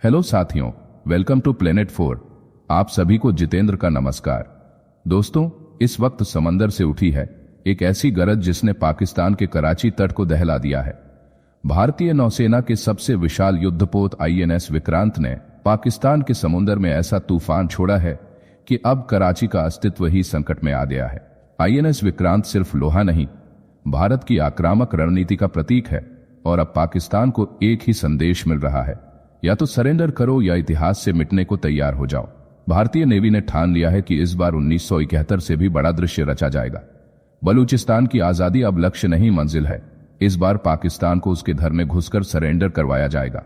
Hello साथियों, welcome to planet 4। आप सभी को जितेंद्र का नमस्कार। दोस्तों, इस वक्त समंदर से उठी है एक ऐसी गरज जिसने पाकिस्तान के कराची तट को दहला दिया है। भारतीय नौसेना के सबसे विशाल युद्धपोत आईएनएस विक्रांत ने पाकिस्तान के समुद्र में ऐसा तूफान छोड़ा है कि अब कराची का अस्तित्व ही संकट में आ गया है। आईएनएस विक्रांत सिर्फ लोहा नहीं, भारत की आक्रामक रणनीति का प्रतीक है और अब पाकिस्तान को एक ही संदेश मिल रहा है, या तो सरेंडर करो या इतिहास से मिटने को तैयार हो जाओ। भारतीय नेवी ने ठान लिया है कि इस बार 1971 से भी बड़ा दृश्य रचा जाएगा। बलूचिस्तान की आजादी अब लक्ष्य नहीं, मंजिल है। इस बार पाकिस्तान को उसके घर में घुसकर सरेंडर करवाया जाएगा।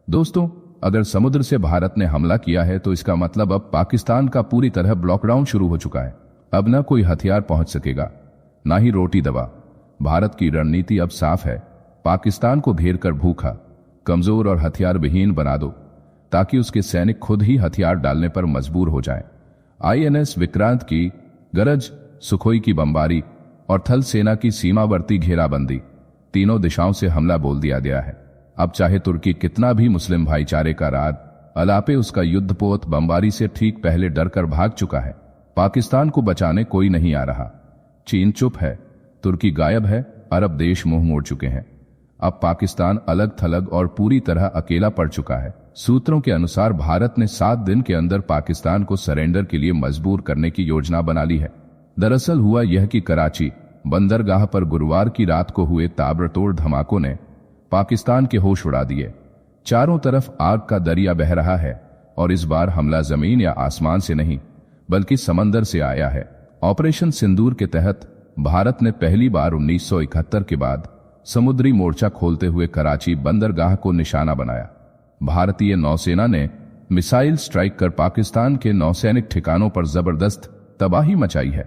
दोस्तों, अगर समुद्र से भारत ने हमला किया है तो इसका मतलब अब पाकिस्तान का पूरी तरह ब्लॉकडाउन शुरू हो चुका है। अब न कोई हथियार पहुंच सकेगा, ना ही रोटी दवा। भारत की रणनीति अब साफ है, पाकिस्तान को घेर कर भूखा, कमजोर और हथियार विहीन बना दो ताकि उसके सैनिक खुद ही हथियार डालने पर मजबूर हो जाएं। आईएनएस विक्रांत की गरज, सुखोई की बमबारी और थल सेना की सीमावर्ती घेराबंदी, तीनों दिशाओं से हमला बोल दिया गया है। अब चाहे तुर्की कितना भी मुस्लिम भाईचारे का राज अलापे, उसका युद्धपोत बमबारी से ठीक पहले डर कर भाग चुका है। पाकिस्तान को बचाने कोई नहीं आ रहा। चीन चुप है, तुर्की गायब है, अरब देश मुंह मोड़ चुके हैं। अब पाकिस्तान अलग थलग और पूरी तरह अकेला पड़ चुका है। सूत्रों के अनुसार भारत ने 7 दिन के अंदर पाकिस्तान को सरेंडर के लिए मजबूर करने की योजना बना ली है। दरअसल हुआ यह कि कराची बंदरगाह पर गुरुवार की रात को हुए ताबड़तोड़ धमाकों ने पाकिस्तान के होश उड़ा दिए। चारों तरफ आग का दरिया बह रहा है और इस बार हमला जमीन या आसमान से नहीं बल्कि समंदर से आया है। ऑपरेशन सिंदूर के तहत भारत ने पहली बार 1971 के बाद समुद्री मोर्चा खोलते हुए कराची बंदरगाह को निशाना बनाया। भारतीय नौसेना ने मिसाइल स्ट्राइक कर पाकिस्तान के नौसैनिक ठिकानों पर जबरदस्त तबाही मचाई है।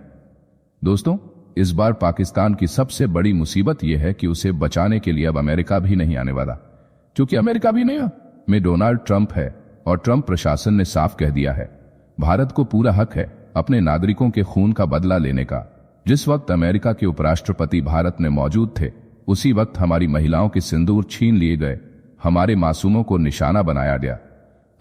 दोस्तों, इस बार पाकिस्तान की सबसे बड़ी मुसीबत यह है कि उसे बचाने के लिए अब अमेरिका भी नहीं आने वाला, क्योंकि अमेरिका भी नहीं में डोनाल्ड ट्रंप है और ट्रंप प्रशासन ने साफ कह दिया है भारत को पूरा हक है अपने नागरिकों के खून का बदला लेने का। जिस वक्त अमेरिका के उपराष्ट्रपति भारत में मौजूद थे, उसी वक्त हमारी महिलाओं के सिंदूर छीन लिए गए, हमारे मासूमों को निशाना बनाया गया।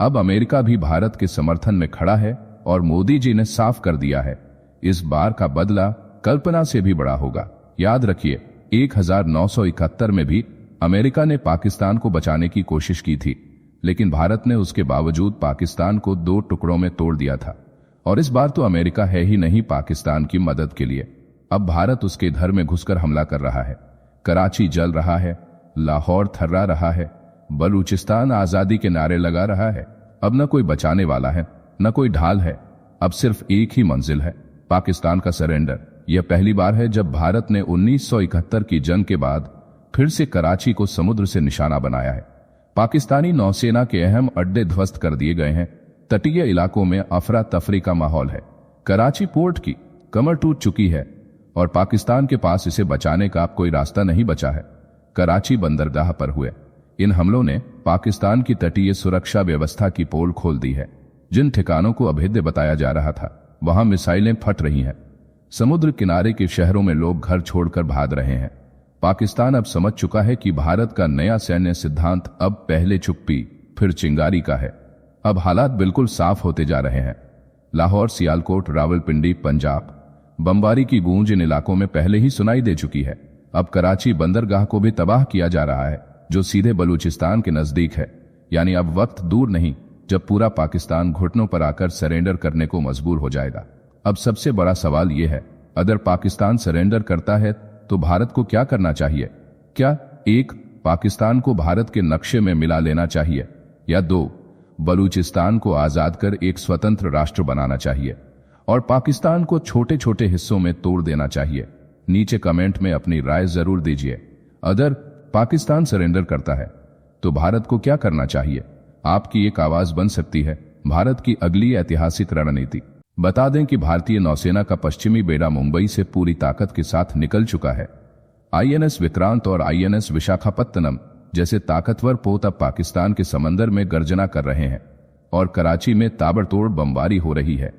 अब अमेरिका भी भारत के समर्थन में खड़ा है और मोदी जी ने साफ कर दिया है इस बार का बदला कल्पना से भी बड़ा होगा। याद रखिए, 1971 में भी अमेरिका ने पाकिस्तान को बचाने की कोशिश की थी, लेकिन भारत ने उसके बावजूद पाकिस्तान को 2 टुकड़ों में तोड़ दिया था। और इस बार तो अमेरिका है ही नहीं पाकिस्तान की मदद के लिए। अब भारत उसके घर में घुसकर हमला कर रहा है। कराची जल रहा है, लाहौर थर्रा रहा है, बलूचिस्तान आजादी के नारे लगा रहा है। अब न कोई बचाने वाला है, न कोई ढाल है। अब सिर्फ एक ही मंजिल है, पाकिस्तान का सरेंडर। यह पहली बार है जब भारत ने 1971 की जंग के बाद फिर से कराची को समुद्र से निशाना बनाया है। पाकिस्तानी नौसेना के अहम अड्डे ध्वस्त कर दिए गए हैं। तटीय इलाकों में अफरा तफरी का माहौल है। कराची पोर्ट की कमर टूट चुकी है और पाकिस्तान के पास इसे बचाने का अब कोई रास्ता नहीं बचा है। कराची बंदरगाह पर हुए इन हमलों ने पाकिस्तान की तटीय सुरक्षा व्यवस्था की पोल खोल दी है। जिन ठिकानों को अभेद्य बताया जा रहा था, वहां मिसाइलें फट रही हैं। समुद्र किनारे के शहरों में लोग घर छोड़कर भाग रहे हैं। पाकिस्तान अब समझ चुका है कि भारत का नया सैन्य सिद्धांत अब पहले चुप्पी फिर चिंगारी का है। अब हालात बिल्कुल साफ होते जा रहे हैं। लाहौर, सियालकोट, रावलपिंडी, पंजाब बमबारी की गूंज इन इलाकों में पहले ही सुनाई दे चुकी है। अब कराची बंदरगाह को भी तबाह किया जा रहा है, जो सीधे बलूचिस्तान के नजदीक है। यानी अब वक्त दूर नहीं जब पूरा पाकिस्तान घुटनों पर आकर सरेंडर करने को मजबूर हो जाएगा। अब सबसे बड़ा सवाल यह है, अगर पाकिस्तान सरेंडर करता है तो भारत को क्या करना चाहिए? क्या 1. पाकिस्तान को भारत के नक्शे में मिला लेना चाहिए, या 2. बलूचिस्तान को आजाद कर एक स्वतंत्र राष्ट्र बनाना चाहिए और पाकिस्तान को छोटे छोटे हिस्सों में तोड़ देना चाहिए? नीचे कमेंट में अपनी राय जरूर दीजिए। अगर पाकिस्तान सरेंडर करता है तो भारत को क्या करना चाहिए? आपकी एक आवाज बन सकती है भारत की अगली ऐतिहासिक रणनीति। बता दें कि भारतीय नौसेना का पश्चिमी बेड़ा मुंबई से पूरी ताकत के साथ निकल चुका है। आईएनएस विक्रांत और आईएनएस विशाखापत्तनम जैसे ताकतवर पोत अब पाकिस्तान के समंदर में गर्जना कर रहे हैं और कराची में ताबड़तोड़ बमबारी हो रही है।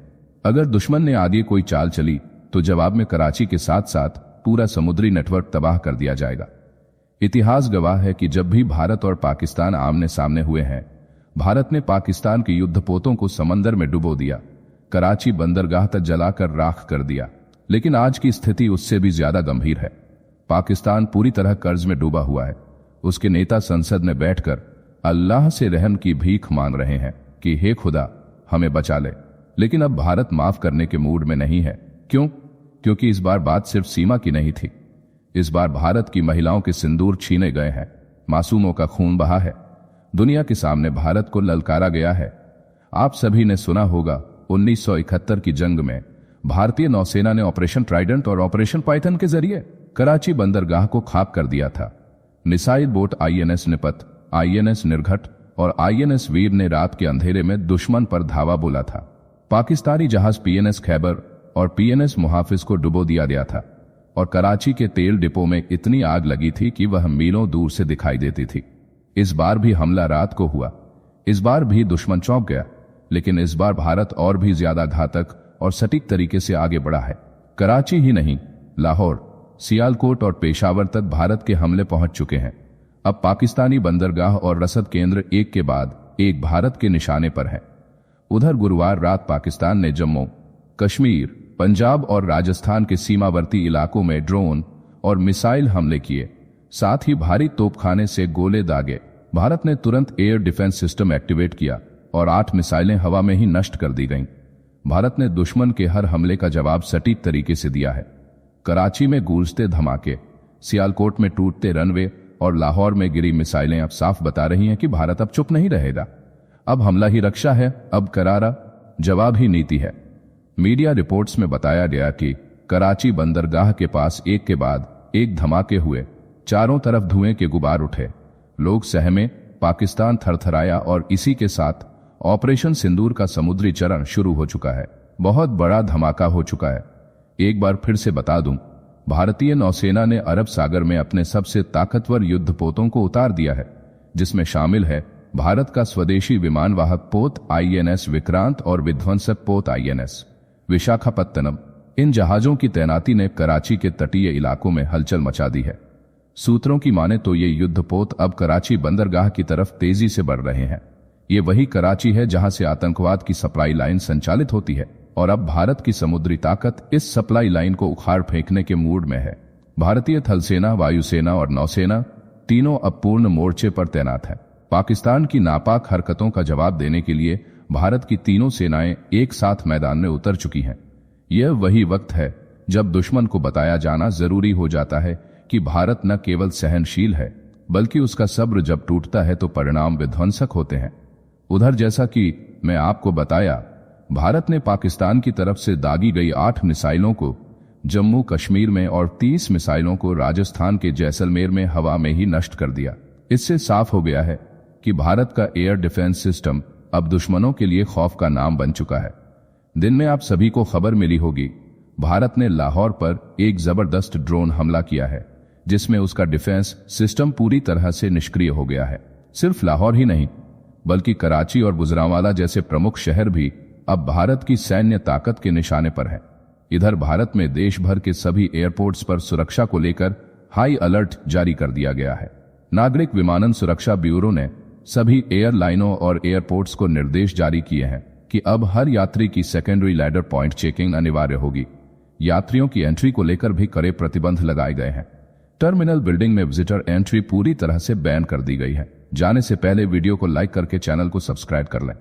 अगर दुश्मन ने आगे कोई चाल चली तो जवाब में कराची के साथ साथ पूरा समुद्री नेटवर्क तबाह कर दिया जाएगा। इतिहास गवाह है कि जब भी भारत और पाकिस्तान आमने सामने हुए हैं, भारत ने पाकिस्तान के युद्धपोतों को समंदर में डुबो दिया, कराची बंदरगाह तक जलाकर राख कर दिया। लेकिन आज की स्थिति उससे भी ज्यादा गंभीर है। पाकिस्तान पूरी तरह कर्ज में डूबा हुआ है। उसके नेता संसद में बैठकर अल्लाह से रहम की भीख मांग रहे हैं कि हे खुदा हमें बचा ले। लेकिन अब भारत माफ करने के मूड में नहीं है। क्यों? क्योंकि इस बार बात सिर्फ सीमा की नहीं थी। इस बार भारत की महिलाओं के सिंदूर छीने गए हैं, मासूमों का खून बहा है, दुनिया के सामने भारत को ललकारा गया है। आप सभी ने सुना होगा 1971 की जंग में भारतीय नौसेना ने ऑपरेशन ट्राइडेंट और ऑपरेशन पाइथन के जरिए कराची बंदरगाह को खाक कर दिया था। Missile boat INS Nipat, INS Nirghat और आईएनएस वीर ने रात के अंधेरे में दुश्मन पर धावा बोला था। पाकिस्तानी जहाज पीएनएस खैबर और पीएनएस मुहाफिज को डुबो दिया गया था और कराची के तेल डिपो में इतनी आग लगी थी कि वह मीलों दूर से दिखाई देती थी। इस बार भी हमला रात को हुआ, इस बार भी दुश्मन चौंक गया, लेकिन इस बार भारत और भी ज्यादा घातक और सटीक तरीके से आगे बढ़ा है। कराची ही नहीं, लाहौर, सियालकोट और पेशावर तक भारत के हमले पहुंच चुके हैं। अब पाकिस्तानी बंदरगाह और रसद केंद्र एक के बाद एक भारत के निशाने पर है। उधर गुरुवार रात पाकिस्तान ने जम्मू, कश्मीर, पंजाब और राजस्थान के सीमावर्ती इलाकों में ड्रोन और मिसाइल हमले किए, साथ ही भारी तोपखाने से गोले दागे। भारत ने तुरंत एयर डिफेंस सिस्टम एक्टिवेट किया और 8 मिसाइलें हवा में ही नष्ट कर दी गईं। भारत ने दुश्मन के हर हमले का जवाब सटीक तरीके से दिया है। कराची में गूंजते धमाके, सियालकोट में टूटते रनवे और लाहौर में गिरी मिसाइलें अब साफ बता रही हैं कि भारत अब चुप नहीं रहेगा। अब हमला ही रक्षा है, अब करारा जवाब ही नीति है। मीडिया रिपोर्ट्स में बताया गया कि कराची बंदरगाह के पास एक के बाद एक धमाके हुए, चारों तरफ धुएं के गुबार उठे, लोग सहमे, पाकिस्तान थरथराया और इसी के साथ ऑपरेशन सिंदूर का समुद्री चरण शुरू हो चुका है। बहुत बड़ा धमाका हो चुका है। एक बार फिर से बता दूं, भारतीय नौसेना ने अरब सागर में अपने सबसे ताकतवर युद्धपोतों को उतार दिया है, जिसमें शामिल है भारत का स्वदेशी विमानवाहक पोत आईएनएस विक्रांत और विध्वंसक पोत आईएनएस विशाखापत्तनम। इन जहाजों की तैनाती ने कराची के तटीय इलाकों में हलचल मचा दी है। सूत्रों की माने तो ये युद्धपोत अब कराची बंदरगाह की तरफ तेजी से बढ़ रहे हैं। ये वही कराची है जहां से आतंकवाद की सप्लाई लाइन संचालित होती है और अब भारत की समुद्री ताकत इस सप्लाई लाइन को उखाड़ फेंकने के मूड में है। भारतीय थलसेना, वायुसेना और नौसेना तीनों अब पूर्ण मोर्चे पर तैनात है। पाकिस्तान की नापाक हरकतों का जवाब देने के लिए भारत की तीनों सेनाएं एक साथ मैदान में उतर चुकी हैं। यह वही वक्त है जब दुश्मन को बताया जाना जरूरी हो जाता है कि भारत न केवल सहनशील है, बल्कि उसका सब्र जब टूटता है तो परिणाम विध्वंसक होते हैं। उधर जैसा कि मैं आपको बताया, भारत ने पाकिस्तान की तरफ से दागी गई 8 मिसाइलों को जम्मू कश्मीर में और 30 मिसाइलों को राजस्थान के जैसलमेर में हवा में ही नष्ट कर दिया। इससे साफ हो गया है कि भारत का एयर डिफेंस सिस्टम अब दुश्मनों के लिए खौफ का नाम बन चुका है। दिन में आप सभी को खबर मिली होगी, भारत ने लाहौर पर एक जबरदस्त ड्रोन हमला किया है, जिसमें उसका डिफेंस सिस्टम पूरी तरह से निष्क्रिय हो गया है। सिर्फ लाहौर ही नहीं, बल्कि कराची और गुजरांवाला जैसे प्रमुख शहर भी अब भारत की सैन्य ताकत के निशाने पर है। इधर भारत में देश भर के सभी एयरपोर्ट्स पर सुरक्षा को लेकर हाई अलर्ट जारी कर दिया गया है। नागरिक विमानन सुरक्षा ब्यूरो ने सभी एयरलाइनों और एयरपोर्ट्स को निर्देश जारी किए हैं कि अब हर यात्री की सेकेंडरी लैडर पॉइंट चेकिंग अनिवार्य होगी। यात्रियों की एंट्री को लेकर भी कड़े प्रतिबंध लगाए गए हैं। टर्मिनल बिल्डिंग में विजिटर एंट्री पूरी तरह से बैन कर दी गई है। जाने से पहले वीडियो को लाइक करके चैनल को सब्सक्राइब कर लें।